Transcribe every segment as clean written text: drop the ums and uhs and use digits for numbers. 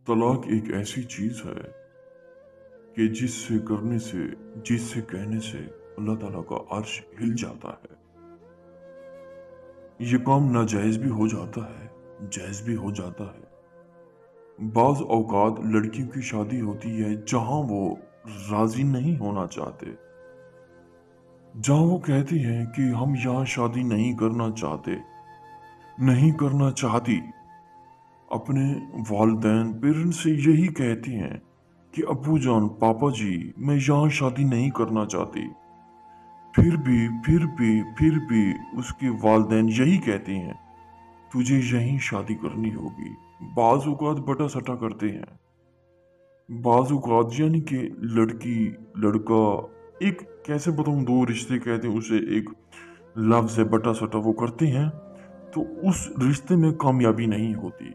तलाक एक ऐसी चीज है कि जिससे कहने से अल्लाह ताला का अर्श हिल जाता है। ये काम नाजायज भी हो जाता है, जायज भी हो जाता है। बाज औकात लड़कियों की शादी होती है जहां वो राजी नहीं होना चाहते, जहां वो कहती हैं कि हम यहाँ शादी नहीं करना चाहते, नहीं करना चाहती। अपने वालिदैन पेरेंट्स से यही कहती हैं कि अब्बू जान, पापा जी, मैं यहाँ शादी नहीं करना चाहती। फिर भी उसके वालिदैन यही कहते हैं तुझे यहीं शादी करनी होगी। बाज़ औक़ात बटा सटा करते हैं, बाज़ औक़ात यानी कि लड़का एक कैसे बताऊं, दो रिश्ते कहते हैं उसे, एक लफ्ज़ है बटा सटा, वो करते हैं तो उस रिश्ते में कामयाबी नहीं होती।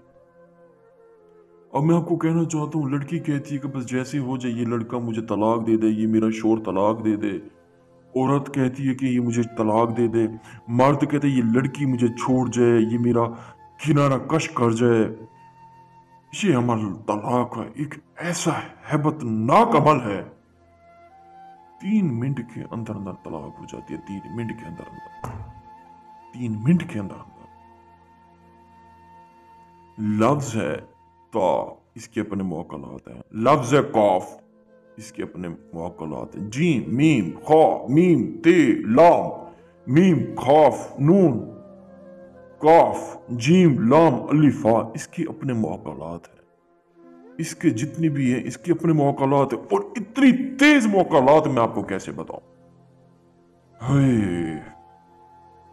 अब मैं आपको कहना चाहता हूँ, लड़की कहती है कि बस जैसे हो जाए, ये लड़का मुझे तलाक दे दे, ये मेरा शोहर तलाक दे दे। औरत कहती है कि ये मुझे तलाक दे दे। मर्द कहते हैं ये लड़की मुझे छोड़ जाए, ये मेरा किनारा कश कर जाए। ये अमल तलाक है, एक ऐसा हैबतनाक अमल है। 3 मिनट के अंदर अंदर तलाक हो जाती है। 3 मिनट के अंदर अंदर, 3 मिनट के अंदर अंदर। लफ्ज है ता, इसके अपने मौक़लात हैं। लफ्ज है काफ, इसके अपने मौक़लात हैं। जीम, मीम, खा, मीम, ते, लाम, मीम, खाफ, नून, काफ, जीम, लाम, अलिफा, इसके अपने मौक़लात हैं। इसके जितनी भी हैं, इसके अपने मौक़लात हैं। और इतनी तेज मौक़लात मैं आपको कैसे बताऊं।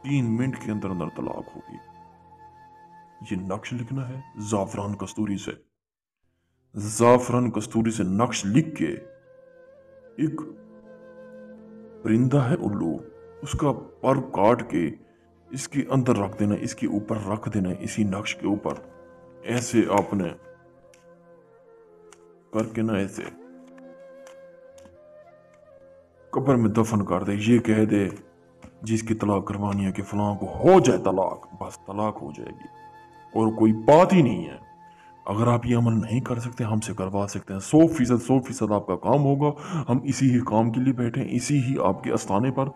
3 मिनट के अंदर अंदर तलाक होगी। ये नक्श लिखना है ज़ाफ़रान कस्तूरी से। ज़ाफ़रान कस्तूरी से नक्श लिख के, एक परिंदा है उल्लू, उसका पर काट के इसके अंदर रख देना, इसके ऊपर रख देना, इसी नक्श के ऊपर ऐसे आपने करके ना ऐसे कब्र में दफन कर दे। ये कह दे जिसकी तलाक करवानी है कि फलां को हो जाए तलाक, बस तलाक हो जाएगी और कोई बात ही नहीं है। अगर आप ये अमल नहीं कर सकते, हमसे करवा सकते हैं। 100% आपका काम होगा। हम इसी ही काम के लिए बैठे हैं, इसी ही आपके आस्थाने पर।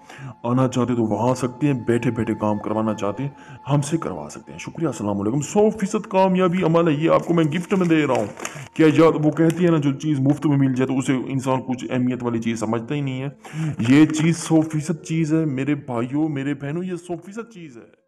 आना चाहते तो वहाँ आ सकते हैं, बैठे बैठे काम करवाना चाहते हैं हमसे करवा सकते हैं। शुक्रिया, अस्सलाम वालेकुम। 100% कामयाबी अमल है ये, आपको मैं गिफ्ट में दे रहा हूँ। क्या याद वो कहती है ना, जो चीज़ मुफ्त में मिल जाए तो उसे इंसान कुछ अहमियत वाली चीज़ समझता ही नहीं है। ये चीज़ 100% चीज़ है मेरे भाइयों, मेरे बहनों, ये 100% चीज़ है।